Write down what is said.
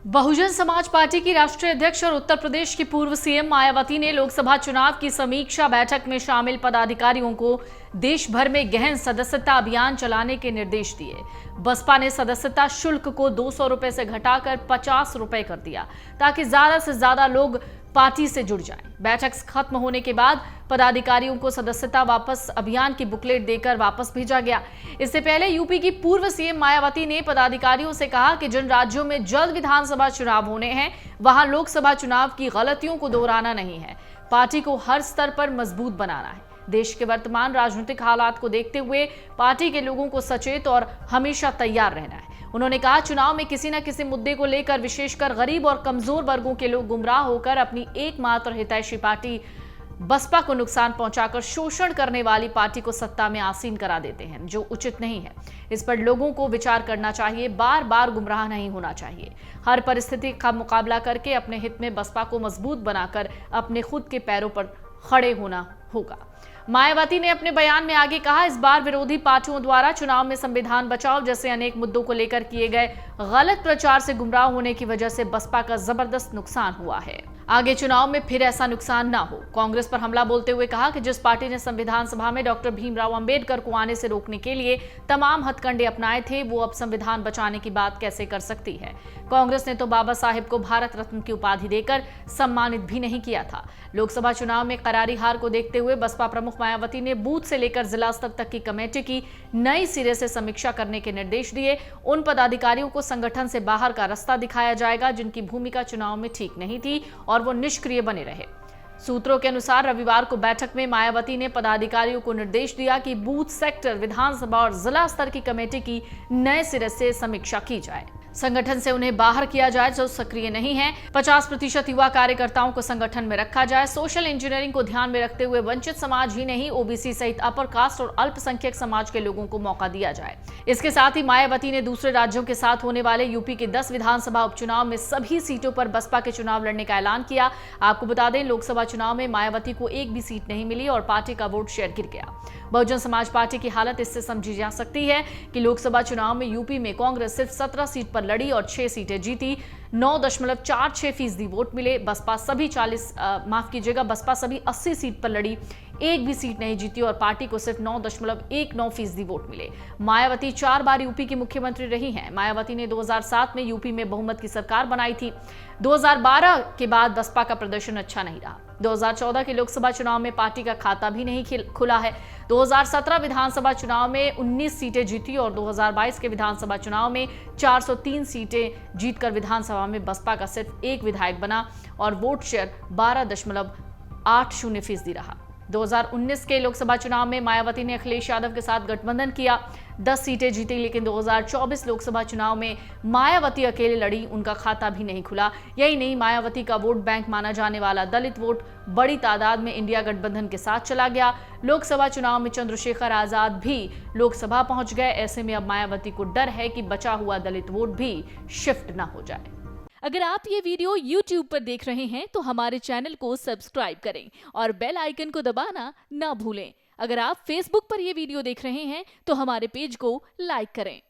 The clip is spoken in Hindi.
बहुजन समाज पार्टी की राष्ट्रीय अध्यक्ष और उत्तर प्रदेश की पूर्व सीएम मायावती ने लोकसभा चुनाव की समीक्षा बैठक में शामिल पदाधिकारियों को देश भर में गहन सदस्यता अभियान चलाने के निर्देश दिए। बसपा ने सदस्यता शुल्क को 200 रुपए से घटाकर 50 रुपए कर दिया ताकि ज्यादा से ज्यादा लोग पार्टी से जुड़ जाएं। बैठक खत्म होने के बाद पदाधिकारियों को सदस्यता वापस अभियान की बुकलेट देकर वापस भेजा गया। इससे पहले यूपी की पूर्व सीएम मायावती ने पदाधिकारियों से कहा कि जिन राज्यों में जल्द विधानसभा चुनाव होने हैं वहां लोकसभा चुनाव की गलतियों को दोहराना नहीं है। पार्टी को हर स्तर पर मजबूत बनाना है। देश के वर्तमान राजनीतिक हालात को देखते हुए पार्टी के लोगों को सचेत और हमेशा तैयार रहना है। उन्होंने कहा, चुनाव में किसी न किसी मुद्दे को लेकर विशेषकर गरीब और कमजोर वर्गों के लोग गुमराह होकर अपनी एकमात्र हितैषी पार्टी बसपा को नुकसान पहुंचाकर शोषण करने वाली पार्टी को सत्ता में आसीन करा देते हैं, जो उचित नहीं है। इस पर लोगों को विचार करना चाहिए। बार बार गुमराह नहीं होना चाहिए। हर परिस्थिति का मुकाबला करके अपने हित में बसपा को मजबूत बनाकर अपने खुद के पैरों पर खड़े होना होगा। मायावती ने अपने बयान में आगे कहा, इस बार विरोधी पार्टियों द्वारा चुनाव में संविधान बचाओ जैसे अनेक मुद्दों को लेकर किए गए गलत प्रचार से गुमराह होने की वजह से बसपा का जबरदस्त नुकसान हुआ है। आगे चुनाव में फिर ऐसा नुकसान ना हो। कांग्रेस पर हमला बोलते हुए कहा कि जिस पार्टी ने संविधान सभा में डॉक्टर भीमराव अंबेडकर को आने से रोकने के लिए तमाम हथकंडे अपनाए थे, वो अब संविधान बचाने की बात कैसे कर सकती है। कांग्रेस ने तो बाबा साहेब को भारत रत्न की उपाधि देकर सम्मानित भी नहीं किया था। लोकसभा चुनाव में करारी हार को देखते हुए बसपा प्रमुख मायावती ने बूथ से लेकर जिला स्तर तक की कमेटी की नई सिरे से समीक्षा करने के निर्देश दिए। उन पदाधिकारियों को संगठन से बाहर का रास्ता दिखाया जाएगा जिनकी भूमिका चुनाव में ठीक नहीं थी और वो निष्क्रिय बने रहे। सूत्रों के अनुसार रविवार को बैठक में मायावती ने पदाधिकारियों को निर्देश दिया कि बूथ, सेक्टर, विधानसभा और जिला स्तर की कमेटी की नए सिरे से समीक्षा की जाए। संगठन से उन्हें बाहर किया जाए जो सक्रिय नहीं है। 50% युवा कार्यकर्ताओं को संगठन में रखा जाए। सोशल इंजीनियरिंग को ध्यान में रखते हुए वंचित समाज ही नहीं, ओबीसी सहित अपर कास्ट और अल्पसंख्यक समाज के लोगों को मौका दिया जाए। इसके साथ ही मायावती ने दूसरे राज्यों के साथ होने वाले यूपी के 10 विधानसभा उपचुनाव में सभी सीटों पर बसपा के चुनाव लड़ने का ऐलान किया। आपको बता दें, लोकसभा चुनाव में मायावती को एक भी सीट नहीं मिली और पार्टी का वोट शेयर गिर गया। बहुजन समाज पार्टी की हालत इससे समझी जा सकती है कि लोकसभा चुनाव में यूपी में कांग्रेस सिर्फ 17 सीट पर लड़ी और 6 सीटें जीती। 9.46% वोट मिले। बसपा सभी 80 सीट पर लड़ी, एक भी सीट नहीं जीती और पार्टी को सिर्फ 9.19% वोट मिले। मायावती 4 बार यूपी की मुख्यमंत्री रही हैं। मायावती ने 2007 में यूपी में बहुमत की सरकार बनाई थी। 2012 के बाद बसपा का प्रदर्शन अच्छा नहीं रहा। 2014 के लोकसभा चुनाव में पार्टी का खाता भी नहीं खुला है। 2017 विधानसभा चुनाव में 19 सीटें जीती और 2022 के विधानसभा चुनाव में 403 सीटें जीतकर विधानसभा में बसपा का सिर्फ एक विधायक बना और वोट शेयर 12.80% रहा। 2019 के लोकसभा चुनाव में मायावती ने अखिलेश यादव के साथ गठबंधन किया, 10 सीटें जीती, लेकिन 2024 लोकसभा चुनाव में मायावती अकेले लड़ी, उनका खाता भी नहीं खुला। यही नहीं, मायावती का वोट बैंक माना जाने वाला दलित वोट बड़ी तादाद में इंडिया गठबंधन के साथ चला गया। लोकसभा चुनाव में चंद्रशेखर आजाद भी लोकसभा पहुंच गए। ऐसे में अब मायावती को डर है कि बचा हुआ दलित वोट भी शिफ्ट न हो जाए। अगर आप ये वीडियो YouTube पर देख रहे हैं तो हमारे चैनल को सब्सक्राइब करें और बेल आइकन को दबाना ना भूलें। अगर आप Facebook पर ये वीडियो देख रहे हैं तो हमारे पेज को लाइक करें।